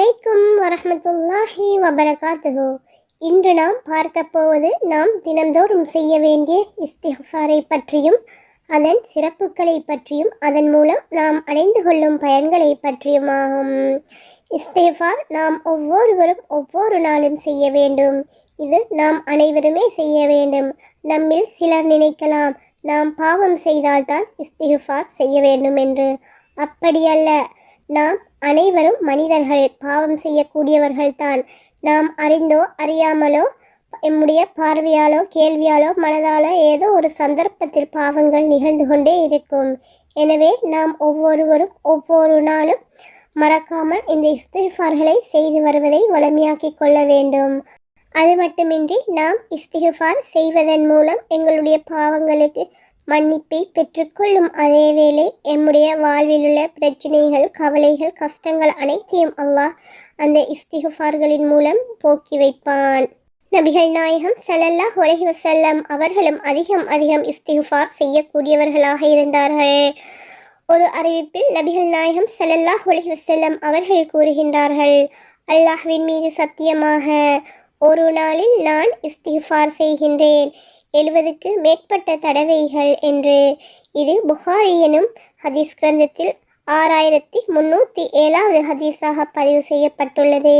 அலைக்கும் வரஹ்மத்துல்லாஹி வபரகாத்துஹு. இன்று நாம் பார்க்க போவது நாம் தினந்தோறும் செய்ய வேண்டிய இஸ்திஃபாரை பற்றியும் அதன் சிறப்புகளை பற்றியும் அதன் மூலம் நாம் அடைந்து கொள்ளும் பயன்களை பற்றியுமாகும். இஸ்திஃபார் நாம் ஒவ்வொருவரும் ஒவ்வொரு நாளும் செய்ய வேண்டும். இது நாம் அனைவருமே செய்ய வேண்டும். நம்மில் சிலர் நினைக்கலாம், நாம் பாவம் செய்தால்தான் இஸ்திஃபார் செய்ய வேண்டும் என்று. அப்படியல்ல. நாம் அனைவரும் மனிதர்கள், பாவம் செய்யக்கூடியவர்கள்தான். நாம் அறிந்தோ அறியாமலோ நம்முடைய பார்வையாலோ கேள்வியாலோ மனதாலோ ஏதோ ஒரு சந்தர்ப்பத்தில் பாவங்கள் நிகழ்ந்து கொண்டே இருக்கும். எனவே நாம் ஒவ்வொருவரும் ஒவ்வொரு நாளும் மறக்காமல் இந்த இஸ்திஃபார்களை செய்து வருவதை வளமையாக்கி கொள்ள வேண்டும். அது மட்டுமின்றி நாம் இஸ்திஃபார் செய்வதன் மூலம் எங்களுடைய பாவங்களுக்கு மன்னிப்பை பெற்றுக்கொள்ளும் அதே வேளை எம்முடைய வாழ்வில் உள்ள பிரச்சனைகள், கவலைகள், கஷ்டங்கள் அனைத்தையும் அல்லாஹ் அந்த இஸ்திஃபார்களின் மூலம் போக்கி வைப்பான். நபிகள் நாயகம் ஸல்லல்லாஹு அலைஹி வஸல்லம் அவர்களும் அதிகம் இஸ்திஃபார் செய்யக்கூடியவர்களாக இருந்தார்கள். ஒரு அறிவிப்பில் நபிகள் நாயகம் ஸல்லல்லாஹு அலைஹி வஸல்லம் அவர்கள் கூறுகின்றார்கள், அல்லாஹ்வின் மீது சத்தியமாக ஒரு நாளில் நான் இஸ்திஃபார் செய்கின்றேன் 70க்கு மேற்பட்ட தடவைகள் என்று. இது புகாரி எனும் ஹதீஸ் கிரந்தத்தில் 6307வது ஹதீஸாக பதிவு செய்யப்பட்டுள்ளது.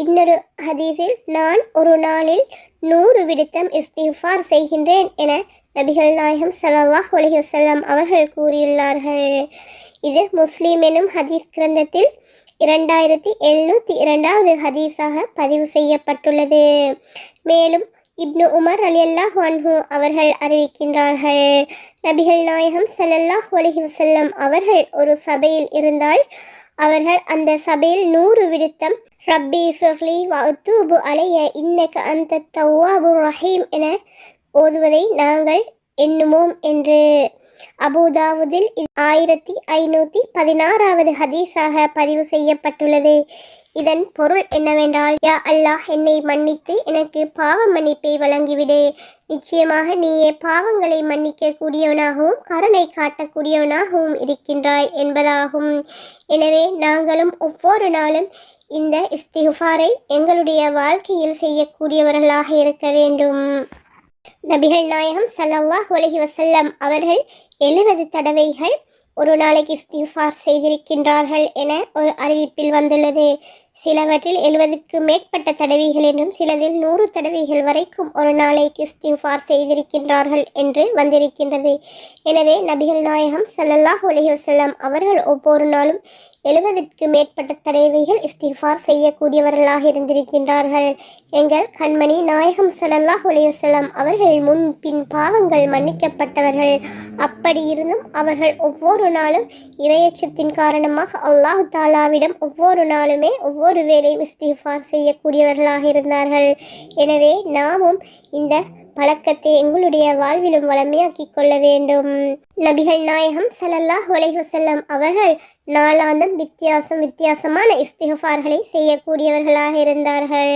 இன்னொரு ஹதீஸில் நான் ஒரு நாளில் 100 விடுத்தம் இஸ்திஃபார் செய்கின்றேன் என நபிகள் நாயகம் ஸல்லல்லாஹு அலைஹி வஸல்லம் அவர்கள் கூறியுள்ளார்கள். இது முஸ்லிம் எனும் ஹதீஸ் கிரந்தத்தில் 2702வது ஹதீஸாக பதிவு செய்யப்பட்டுள்ளது. மேலும் இப்னு உமர் ரலியல்லாஹு அன்ஹு அவர்கள் அறிவிக்கின்றார்கள், நபிகள் நாயகம் ஸல்லல்லாஹு அலைஹி வஸல்லம் அவர்கள் ஒரு சபையில் இருந்தால் அவர்கள் அந்த சபையில் 100 விடுத்தம் ரப்பி ஃபிர்லி வஅத்தூபு அலைய இன்னக அன்த தவ்வாபுர் ரஹீம் என ஓதுவதை நாங்கள் எண்ணுமோம் என்று. அபூதாவுதில் 1516வது ஹதீஸாக பதிவு செய்யப்பட்டுள்ளது. இதன் பொருள் என்னவென்றால், யா அல்லாஹ், என்னை மன்னித்து எனக்கு பாவ மன்னிப்பை வழங்கிவிடு. நிச்சயமாக நீயே பாவங்களை மன்னிக்க கூடியவனாகவும் கருணை காட்டக்கூடியவனாகவும் இருக்கின்றாய் என்பதாகும். எனவே நாங்களும் ஒவ்வொரு நாளும் இந்த இஸ்திஃபாரை எங்களுடைய வாழ்க்கையில் செய்யக்கூடியவர்களாக இருக்க வேண்டும். நபிகள் நாயகம் ஸல்லல்லாஹு அலைஹி வஸல்லம் அவர்கள் 70 தடவைகள் ஒரு நாளைக்கு இஸ்திஃபார் செய்திருக்கின்றார்கள் என ஒரு அறிவிப்பில் வந்துள்ளது. சிலவற்றில் 70க்கு மேற்பட்ட தடவைகள் என்றும் சிலதில் 100 தடவைகள் வரைக்கும் ஒரு நாளைக்கு இஸ்திஃபார் செய்திருக்கின்றார்கள் என்று வந்திருக்கின்றது. எனவே நபிகள் நாயகம் ஸல்லல்லாஹு அலைஹி வஸல்லம் அவர்கள் ஒவ்வொரு நாளும் 70க்கு மேற்பட்ட தடவைகள் இஸ்திஃபார் செய்யக்கூடியவர்களாக இருந்திருக்கின்றார்கள். எங்கள் கண்மணி நாயகம் ஸல்லல்லாஹு அலைஹி வஸல்லம் அவர்கள் முன் பின் பாவங்கள் மன்னிக்கப்பட்டவர்கள். அப்படி இருந்தும் அவர்கள் ஒவ்வொரு நாளும் இறையச்சத்தின் காரணமாக அல்லாஹ் தாலாவிடம் ஒவ்வொரு நாளுமே ஒவ்வொரு வேளையும் இஸ்திஃபார் செய்யக்கூடியவர்களாக இருந்தார்கள். எனவே நாமும் இந்த பழக்கத்தை எங்களுடைய வாழ்விலும் வளமையாக்கி கொள்ள வேண்டும். நபிகள் நாயகம் ஸல்லல்லாஹு அலைஹி வஸல்லம் அவர்கள் நாளாந்தம் வித்தியாசமான இஸ்திஃபார்களை செய்யக்கூடியவர்களாக இருந்தார்கள்.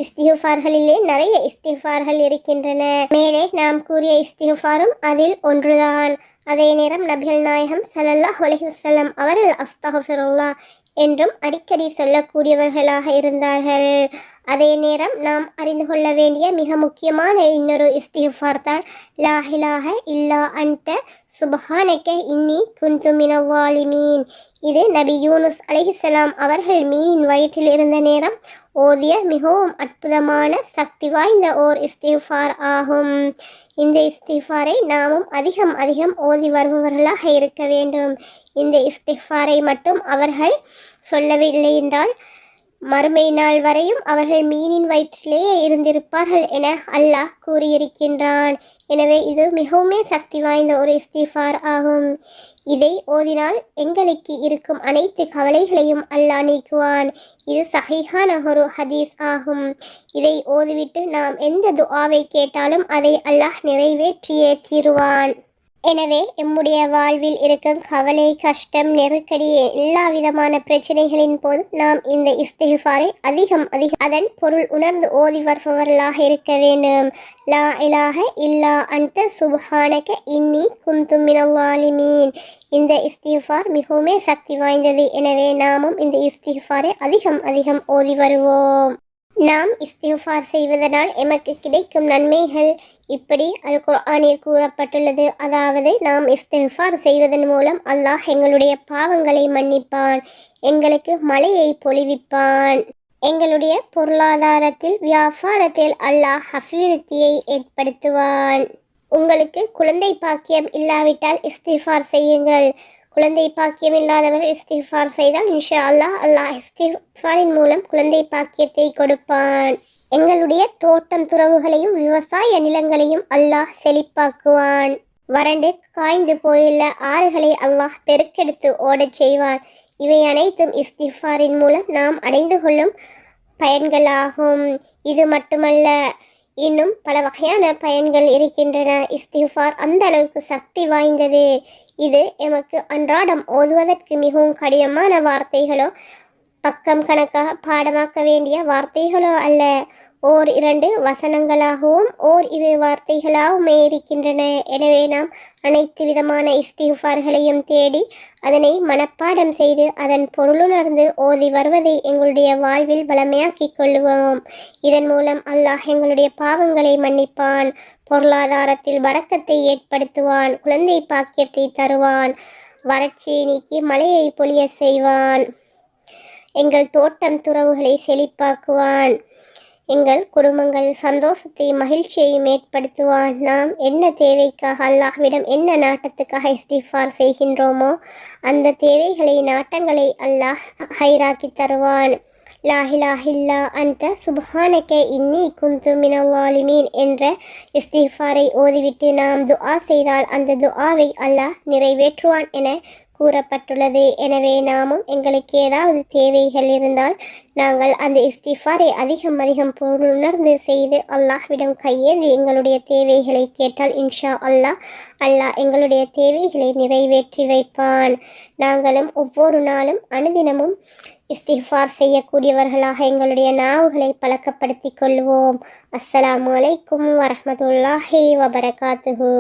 இஸ்திஃபார்களிலே நிறைய இஸ்திஃபார்கள் இருக்கின்றன. மேலே நாம் கூறிய இஸ்திஃபாரும் அதில் ஒன்றுதான். அதே நேரம் நபிகள் நாயகம் ஸல்லல்லாஹு அலைஹி வஸல்லம் அவர்கள் அஸ்தக்ஃபிருல்லாஹ் என்றும் அடிக்கடி சொல்லக்கூடியவர்களாக இருந்தார்கள். அதே நேரம் நாம் அறிந்து கொள்ள வேண்டிய மிக முக்கியமான இன்னொரு இஸ்திஃபார் தான் லா இலாஹ இல்லா அன்த சுப்ஹானக இன்னி குன்து மினல் ஸாலிமீன். இது நபி யூனுஸ் அலைஹிஸ்ஸலாம் அவர்கள் மீனின் வயிற்றில் இருந்த நேரம் ஓதிய மிகவும் அற்புதமான சக்தி வாய்ந்த ஓர் இஸ்திஃபார் ஆகும். இந்த இஸ்திஃபாரை நாமும் அதிகம் ஓதி வருபவர்களாக இருக்க வேண்டும். இந்த இஸ்திஃபாரை மட்டும் அவர்கள் சொல்லவில்லை என்றால் மறுமை நாள் வரையும் அவர்கள் மீனின் வயிற்றிலேயே இருந்திருப்பார்கள் என அல்லாஹ் கூறியிருக்கின்றான். எனவே இது மிகவும் சக்தி வாய்ந்த ஒரு இஸ்திஃபார் ஆகும். இதை ஓதினால் எங்களுக்கு இருக்கும் அனைத்து கவலைகளையும் அல்லாஹ் நீக்குவான். இது சஹீஹான ஒரு ஹதீஸ் ஆகும். இதை ஓதிவிட்டு நாம் எந்த துஆவை கேட்டாலும் அதை அல்லாஹ் நிறைவேற்றியே தீருவான். எனவே எம்முடைய வாழ்வில் இருக்கும் கவலை, கஷ்டம், நெருக்கடி, எல்லா விதமான பிரச்சனைகளின் போது நாம் இந்த இஸ்திஃபாரை அதிகம் அதன் பொருள் உணர்ந்து ஓதி வருபவர்களாக இருக்க வேண்டும். லா இலாஹ இல்லா அன்த சுப்ஹானக இன்னி குன்து மினல் ஸாலிமீன். இந்த இஸ்திஃபார் மிகவும் சக்தி வாய்ந்தது. எனவே நாமும் இந்த இஸ்திஃபாரை அதிகம் ஓதி வருவோம். நாம் இஸ்திஃபார் செய்வதனால் எமக்கு கிடைக்கும் நன்மைகள் இப்படி அல் குர்ஆனில் கூறப்பட்டுள்ளது. அதாவது நாம் இஸ்திஃபார் செய்வதன் மூலம் அல்லாஹ் எங்களுடைய பாவங்களை மன்னிப்பான், எங்களுக்கு மழையை பொழிவிப்பான், எங்களுடைய பொருளாதாரத்தில் வியாபாரத்தில் அல்லாஹ் அபிவிருத்தியை ஏற்படுத்துவான். உங்களுக்கு குழந்தை பாக்கியம் இல்லாவிட்டால் இஸ்திஃபார் செய்யுங்கள். குழந்தை பாக்கியம் இல்லாதவர் இஸ்திஃபார் செய்தால் இன்ஷா அல்லாஹ் இஸ்திஃபாரின் மூலம் குழந்தை பாக்கியத்தை கொடுப்பான். எங்களுடைய தோட்டம் துறவுகளையும் விவசாய நிலங்களையும் அல்லாஹ் செழிப்பாக்குவான். வறண்டு காய்ந்து போயுள்ள ஆறுகளை அல்லாஹ் பெருக்கெடுத்து ஓடச் செய்வான். இவை அனைத்தும் இஸ்திஃபாரின் மூலம் நாம் அடைந்து கொள்ளும் பயன்களாகும். இது மட்டுமல்ல, இன்னும் பல வகையான பயன்கள் இருக்கின்றன. இஸ்திஃபார் அந்த அளவுக்கு சக்தி வாய்ந்தது. இது எமக்கு அன்றாடம் ஓதுவதற்கு மிகவும் கடினமான வார்த்தைகளோ, பக்கம் கணக்காக பாடமாக்க வேண்டிய வார்த்தைகளோ அல்ல. ஓர் 2 வசனங்களாகவும் ஓர் 2 வார்த்தைகளாகவுமே இருக்கின்றன. எனவே நாம் அனைத்து விதமான இஸ்திஃபார்களையும் தேடி அதனை மனப்பாடம் செய்து அதன் பொருளுணர்ந்து ஓதி வருவதை எங்களுடைய வாழ்வில் வளமையாக்கிக் கொள்வோம். இதன் மூலம் அல்லாஹ் எங்களுடைய பாவங்களை மன்னிப்பான், பொருளாதாரத்தில் பரக்கத்தை ஏற்படுத்துவான், குழந்தை பாக்கியத்தை தருவான், வறட்சியை நீக்கி மழையை பொழிய செய்வான், எங்கள் தோட்டம் துறவுகளை செழிப்பாக்குவான், எங்கள் குடும்பங்கள் சந்தோஷத்தை மகிழ்ச்சியையும் ஏற்படுத்துவான். நாம் என்ன தேவைக்காக அல்லாஹ்விடம் என்ன நாட்டத்துக்காக இஸ்திஃபார் செய்கின்றோமோ அந்த தேவைகளை நாட்டங்களை அல்லாஹ் ஹைராக்கி தருவான். லா இலாஹ இல்லா அன்த சுப்ஹானக இன்னி குன்து மினல் ஸாலிமீன் என்ற இஸ்திஃபாரை ஓதிவிட்டு நாம் துஆ செய்தால் அந்த துஆவை அல்லாஹ் நிறைவேற்றுவான் என கூறப்பட்டுள்ளது. எனவே நாமும் எங்களுக்கு ஏதாவது தேவைகள் இருந்தால் நாங்கள் அந்த இஸ்திஃபாரை அதிகம் பொருளுணர்ந்து செய்து அல்லாஹ்விடம் கையேந்தி எங்களுடைய தேவைகளை கேட்டால் இன்ஷா அல்லாஹ் எங்களுடைய தேவைகளை நிறைவேற்றி வைப்பான். நாங்களும் ஒவ்வொரு நாளும் அனுதினமும் இஸ்திஃபார் செய்யக்கூடியவர்களாக எங்களுடைய நாவுகளை பழக்கப்படுத்திக் கொள்வோம். அஸ்ஸலாமு அலைக்கும் வரஹ்மத்துல்லாஹி வபரகாத்துஹு.